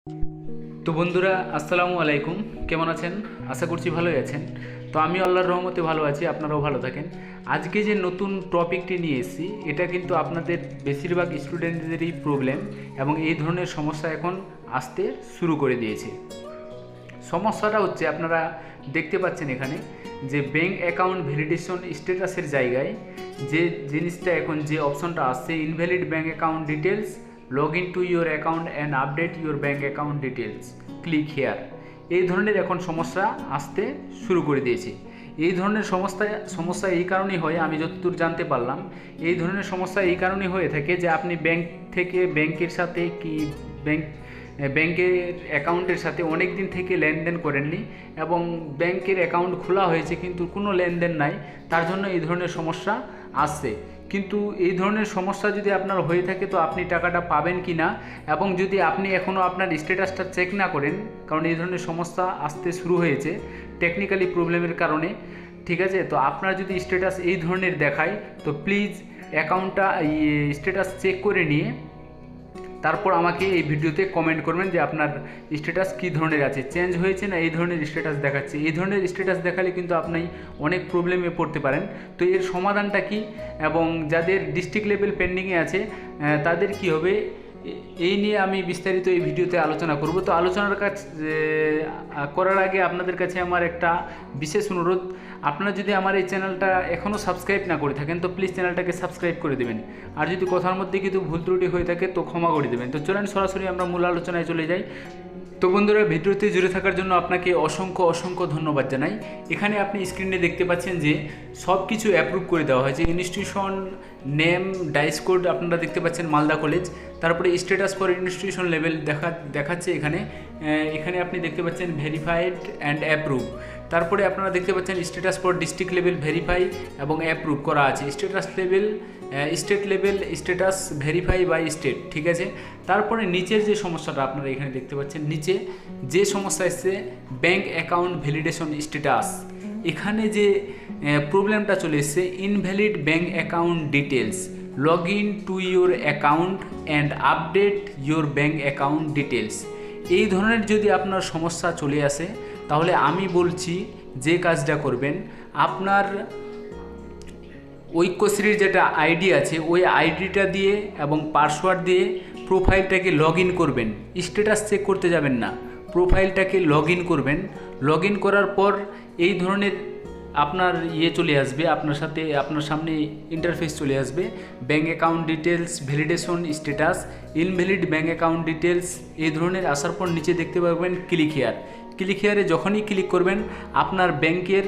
তো বন্ধুরা আসসালামু আলাইকুম, কেমন আছেন? আশা করছি ভালোই আছেন। তো আমি আল্লাহর রহমতে ভালো আছি, আপনারাও ভালো থাকেন। আজকে যে নতুন টপিকটি নিয়ে এসেছি এটা কিন্তু আপনাদের বেশিরভাগ স্টুডেন্টদেরই প্রবলেম এবং এই ধরনের সমস্যা এখন আসতে শুরু করে দিয়েছে। সমস্যাটা হচ্ছে আপনারা দেখতে পাচ্ছেন এখানে যে ব্যাঙ্ক অ্যাকাউন্ট ভ্যালিডেশন স্ট্যাটাসের জায়গায় যে জিনিসটা এখন যে অপশনটা আসছে invalid bank account details, log in to your account and update your bank account details, click here, এই ধরনের এখন সমস্যা আসতে শুরু করে দিয়েছে। এই ধরনের সমস্যা এই কারণেই হয়, আমি যতদূর জানতে পারলাম এই ধরনের সমস্যা এই কারণেই হয়ে থাকে যে আপনি ব্যাংক থেকে ব্যাংকের সাথে কি ব্যাংকের অ্যাকাউন্টের সাথে অনেক দিন থেকে লেনদেন করেননি এবং ব্যাংকের অ্যাকাউন্ট খোলা হয়েছে কিন্তু কোনো লেনদেন নাই, তার জন্য এই ধরনের সমস্যা আসছে। কিন্তু এই ধরনের সমস্যা যদি আপনার হয়ে থাকে তো আপনি টাকাটা পাবেন কি না, এবং যদি আপনি এখনও আপনার স্ট্যাটাসটা চেক না করেন, কারণ এই ধরনের সমস্যা আসতে শুরু হয়েছে টেকনিক্যালি প্রবলেমের কারণে, ঠিক আছে? তো আপনার যদি স্ট্যাটাস এই ধরনের দেখায় তো প্লিজ অ্যাকাউন্টটা স্ট্যাটাস চেক করে নিয়ে তারপর আমাকে এই ভিডিওতে কমেন্ট করবেন যে আপনার স্ট্যাটাস কী ধরনের আছে, চেঞ্জ হয়েছে না এই ধরনের স্ট্যাটাস দেখাচ্ছে। এই ধরনের স্ট্যাটাস দেখালে কিন্তু আপনি অনেক প্রবলেমে পড়তে পারেন। তো এর সমাধানটা কি এবং যাদের ডিস্ট্রিক্ট লেভেল পেন্ডিংয়ে আছে তাদের কি হবে, এই নিয়ে আমি বিস্তারিত এই ভিডিওতে আলোচনা করব। তো আলোচনার করার আগে আপনাদের কাছে আমার একটা বিশেষ অনুরোধ, আপনারা যদি আমার এই চ্যানেলটা এখনও সাবস্ক্রাইব না করে থাকেন তো প্লিজ চ্যানেলটাকে সাবস্ক্রাইব করে দেবেন, আর যদি কথার মধ্যে কিছু ভুল ত্রুটি হয়ে থাকে তো ক্ষমা করে দেবেন। তো চলেন সরাসরি আমরা মূল আলোচনায় চলে যাই। তো বন্ধুরা, ভিডিওতে জুড়ে থাকার জন্য আপনাকে অসংখ্য অসংখ্য ধন্যবাদ জানাই। এখানে আপনি স্ক্রিনে দেখতে পাচ্ছেন যে সব কিছু অ্যাপ্রুভ করে দেওয়া হয়েছে। ইনস্টিটিউশন নেম, ডাইস কোড আপনারা দেখতে পাচ্ছেন মালদা কলেজ, তারপরে স্ট্যাটাস ফর ইনস্টিটিউশন লেভেল দেখাচ্ছে এখানে। এখানে আপনি দেখতে পাচ্ছেন ভেরিফাইড অ্যান্ড অ্যাপ্রুভ, তারপরে আপনারা দেখতে পাচ্ছেন status for district level verify এবং অ্যাপ্রুভ করা আছে। State level status verify by state, ঠিক আছে। তারপরে নিচের যে সমস্যাটা আপনারা এখানে দেখতে পাচ্ছেন, নিচে যে সমস্যা এসছে ব্যাঙ্ক অ্যাকাউন্ট ভ্যালিডেশন স্ট্যাটাস, এখানে যে প্রবলেমটা চলে এসছে invalid bank account details, log in to your account and update your bank account details, এই ধরনের যদি আপনার সমস্যা চলে আসে তাহলে আমি বলছি যে কাজটা করবেন, আপনার ঐক্যশ্রীর যেটা আইডি আছে ওই আইডিটা দিয়ে এবং পাসওয়ার্ড দিয়ে প্রোফাইলটাকে লগ ইন করবেন। স্ট্যাটাস চেক করতে যাবেন না, প্রোফাইলটাকে লগ ইন করবেন। লগ ইন করার পর এই ধরনের আপনার চলে আসবে, আপনার সামনে ইন্টারফেস চলে আসবে, bank account details validation status, invalid bank account details, এই ধরনের আসার পর নিচে দেখতে পাবেন ক্লিক হেয়ার। ক্লিক হেয়ারে যখনই ক্লিক করবেন আপনার ব্যাংকের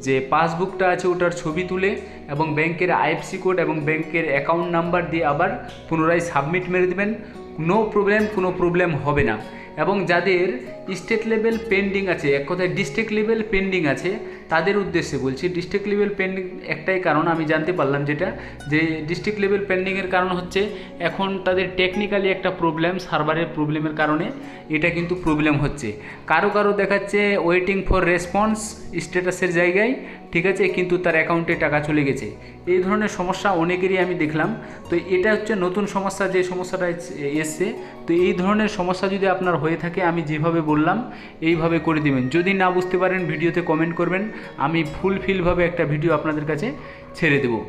যে পাসবুকটা আছে ওটার ছবি তুলে এবং ব্যাংকের আইএফসি কোড এবং ব্যাংকের অ্যাকাউন্ট নাম্বার দিয়ে আবার পুনরায় সাবমিট মেরে দেবেন। কোনো প্রবলেম হবে না। এবং যাদের স্টেট লেভেল পেন্ডিং আছে, এক কথায় ডিস্ট্রিক্ট লেভেল পেন্ডিং আছে, তাদের উদ্দেশ্যে বলছি। ডিস্ট্রিক্ট লেভেল পেন্ডিং একটাই কারণ আমি জানতে পারলাম, যেটা যে ডিস্ট্রিক্ট লেভেল পেন্ডিংয়ের কারণ হচ্ছে এখন তাদের টেকনিক্যালি একটা প্রবলেম, সার্ভারের প্রবলেমের কারণে এটা কিন্তু প্রবলেম হচ্ছে। কারো দেখাচ্ছে ওয়েটিং ফর রেসপন্স স্ট্যাটাসের জায়গায়, ঠিক আছে, কিন্তু তার অ্যাকাউন্টে টাকা চলে গেছে। এই ধরনের সমস্যা অনেকেরই আমি দেখলাম। তো এটা হচ্ছে নতুন সমস্যা, যে সমস্যাটা এসছে। তো এই ধরনের সমস্যা যদি আপনার হয়ে থাকে আমি যেভাবে বললাম এইভাবে করে দেবেন। যদি না বুঝতে পারেন ভিডিওতে কমেন্ট করবেন, আমি ফুলফিলভাবে একটা ভিডিও আপনাদের কাছে ছেড়ে দেবো।